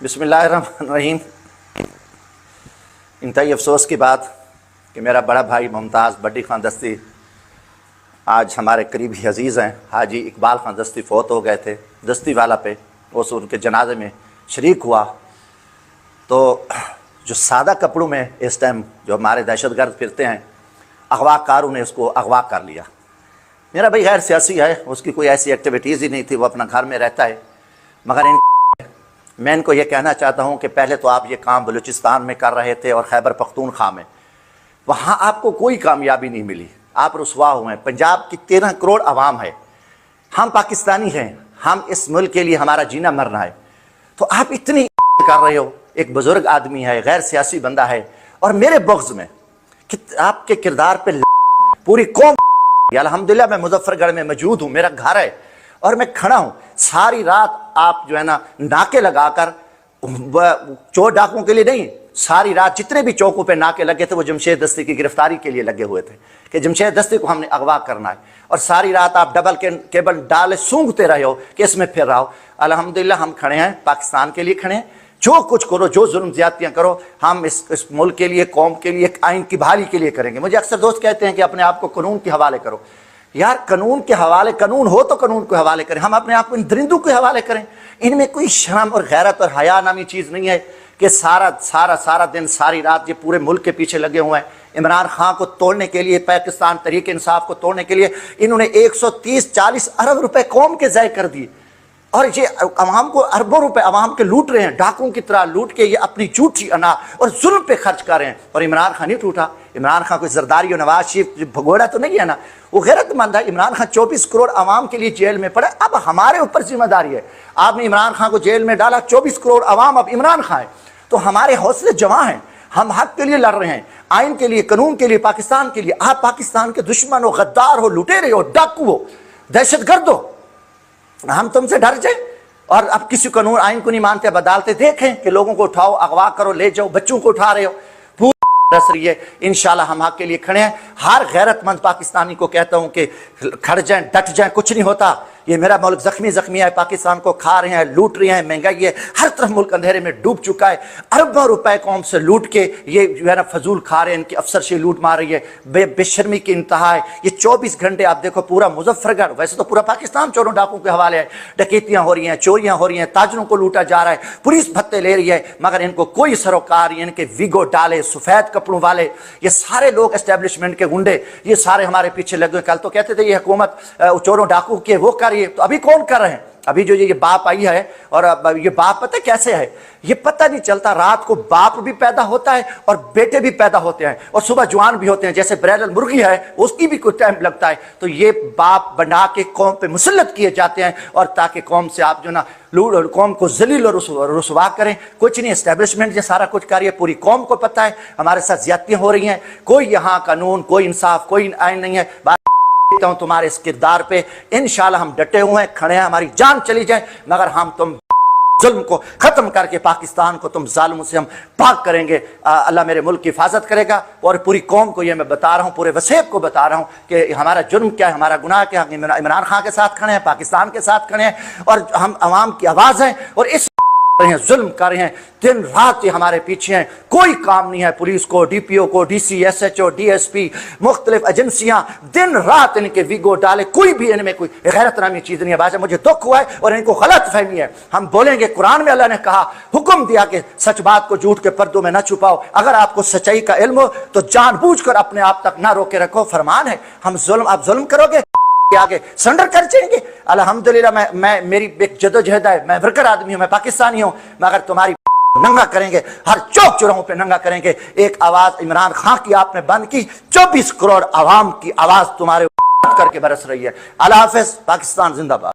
बिस्मिल्लाहिर्रहमानिर्रहीम। इंतहाई अफसोस की बात कि मेरा बड़ा भाई मुमताज़ बड्डी खान दस्ती आज हमारे करीबी अजीज़ हैं, हाजी इकबाल खान दस्ती फ़ौत हो गए थे। दस्ती वाला पे उस उनके जनाजे में शरीक हुआ। तो जो सादा कपड़ों में इस टाइम जो हमारे दहशतगर्द फिरते हैं, अगवाकारों ने उसको अगवा कर लिया। मेरा भाई गैर सियासी है, उसकी कोई ऐसी एक्टिविटीज़ ही नहीं थी, वो अपना घर में रहता है। मगर मैं इनको ये कहना चाहता हूँ कि पहले तो आप ये काम बलूचिस्तान में कर रहे थे और खैबर पख्तूनख्वा में, वहाँ आपको कोई कामयाबी नहीं मिली, आप रुसवा हुए हैं। पंजाब की 13 करोड़ आवाम है, हम पाकिस्तानी हैं, हम इस मुल्क के लिए हमारा जीना मरना है। तो आप इतनी कर रहे हो, एक बुजुर्ग आदमी है, गैर सियासी बंदा है, और मेरे बग़्ज़ में कि आपके किरदार पे पूरी कौम। अल्हम्दुलिल्लाह मैं मुजफ्फरगढ़ में मौजूद हूँ, मेरा घर है और मैं खड़ा हूँ। सारी रात आप जो है ना नाके लगाकर, चोर डाकुओं के लिए नहीं, सारी रात जितने भी चौकों पे नाके लगे थे वो जमशेद दस्ती की गिरफ्तारी के लिए लगे हुए थे कि जमशेद दस्ती को हमने अगवा करना है। और सारी रात आप डबल केबल डाले सूंघते रहे हो कि इसमें फिर रहा हो। अल्हम्दुलिल्लाह हम खड़े हैं, पाकिस्तान के लिए खड़े हैं। जो कुछ करो, जो जुल्म ज्यादतियाँ करो, हम इस मुल्क के लिए, कौम के लिए, आइन की बहाली के लिए करेंगे। मुझे अक्सर दोस्त कहते हैं कि अपने आप को कानून के हवाले करो। यार कानून के हवाले, कानून हो तो कानून के हवाले करें, हम अपने आप को इन दरिंदों के हवाले करें। इनमें कोई शर्म और गैरत और हया नामी चीज़ नहीं है कि सारा दिन सारी रात ये पूरे मुल्क के पीछे लगे हुए हैं। इमरान खान को तोड़ने के लिए, पाकिस्तान तहरीक इंसाफ को तोड़ने के लिए इन्होंने 130-40 अरब रुपए कौम के ज़ाय कर दिए, और ये अवाम को अरबों रुपए अवाम के लूट रहे हैं। डाकुओं की तरह लूट के ये अपनी झूठी अना और जुल्म पे खर्च कर रहे हैं। और इमरान खान नहीं टूटा। इमरान खान कोई जरदारी और नवाज शरीफ भगोड़ा तो नहीं है ना, वो गैरतमंद है। इमरान खान 24 करोड़ अवाम के लिए जेल में पड़ा। अब हमारे ऊपर जिम्मेदारी है। आपने इमरान खान को जेल में डाला, 24 करोड़ अवाम अब इमरान खान है। तो हमारे हौसले जवां हैं, हम हक के लिए लड़ रहे हैं, आइन के लिए, कानून के लिए, पाकिस्तान के लिए। आप पाकिस्तान के दुश्मन हो, गद्दार हो, लुटेरे हो, डाकू हो, दहशतगर्द हो, हम तुमसे डर जाए। और अब किसी कानून आइन को नहीं मानते, बदलते। देखें कि लोगों को उठाओ, अगवा करो, ले जाओ, बच्चों को उठा रहे हो, रस रही है। इंशाल्लाह हम हक के लिए खड़े हैं। हर गैरतमंद पाकिस्तानी को कहता हूं कि खड़ जाएं, डट जाएं, कुछ नहीं होता। ये मेरा मुल्क जख्मी है, पाकिस्तान को खा रहे हैं, लूट रहे हैं, महंगाई है, हर तरफ मुल्क अंधेरे में डूब चुका है। अरबों रुपए कौम से लूट के ये जो है ना फजूल खा रहे हैं, इनकी अफसरशी लूट मार रही है, बेशर्मी की इंतहा है। ये 24 घंटे आप देखो, पूरा मुजफ्फरगढ़, वैसे तो पूरा पाकिस्तान चोरों डाकुओं के हवाले है, डकैतियां हो रही हैं, चोरियां हो रही हैं, ताजरों को लूटा जा रहा है, पुलिस भत्ते ले रही है, मगर इनको कोई सरोकार, इनके विगो डाले, सफेद कपड़ों वाले, ये सारे लोग एस्टेब्लिशमेंट के गुंडे, ये सारे हमारे पीछे लगे। कल तो कहते थे ये हुकूमत चोरों डाकू के वो कर रही है, तो अभी कौन कर रहे हैं? अभी जो ये बाप आई है, और ये बाप पता कैसे है, ये पता नहीं चलता। रात को बाप भी पैदा होता है और बेटे भी पैदा होते हैं, और सुबह जवान भी होते हैं। जैसे ब्रैलर मुर्गी है, उसकी भी कुछ टाइम लगता है। तो ये बाप बना के कौम पे मुसल्लत किए जाते हैं, और ताकि कौम से आप जो ना लूट, कौम को जलील और रुसवा करें। कुछ नहीं, एस्टेब्लिशमेंट ये सारा कुछ कर रही है, पूरी कौम को पता है हमारे साथ ज्यादतियां हो रही हैं। कोई यहाँ कानून, कोई इंसाफ, कोई आइन नहीं है। हूं तुम्हारे इस किरदार पे इंशाल्लाह हम डटे हुए हैं, खड़े हैं। हमारी जान चली जाए मगर हम तुम जुल्म को खत्म करके पाकिस्तान को, तुम जालिमों से हम पाक करेंगे। अल्लाह मेरे मुल्क की हिफाजत करेगा। और पूरी कौम को ये मैं बता रहा हूँ, पूरे वसेब को बता रहा हूँ कि हमारा जुर्म क्या है, हमारा गुनाह क्या है। इमरान खान के साथ खड़े हैं, पाकिस्तान के साथ खड़े हैं, और हम अवाम की आवाज़ हैं, और इस जुल्म कर रहे हैं, दिन रात ये हमारे पीछे हैं। कोई काम नहीं है पुलिस को, डीपीओ को, डीसी, एसएचओ, डीएसपी, मुख्तलिफ एजेंसियां दिन रात इनके विगो डाले, कोई भी इनमें कोई गैरत नामी चीज नहीं है। बाजा मुझे दुख हुआ है और इनको गलत फहमी है। हम बोलेंगे, कुरान में अल्लाह ने कहा, हुक्म दिया कि सच बात को झूठ के पर्दों में न छुपाओ। अगर आपको सच्चाई का इल्म हो तो जानबूझकर अपने आप तक ना रोके रखो। फरमान है, हम जुल्म, आप जुल्म करोगे आगे सरेंडर कर जाएंगे। अल्हम्दुलिल्लाह मेरी एक जदोजहद है, मैं वर्कर आदमी हूं, मैं पाकिस्तानी हूं, मगर तुम्हारी नंगा करेंगे, हर चौक चौराहों पे नंगा करेंगे। एक आवाज इमरान खान की आपने बंद की, 24 करोड़ आवाम की आवाज तुम्हारे करके बरस रही है। अल्लाह हाफिज, पाकिस्तान जिंदाबाद।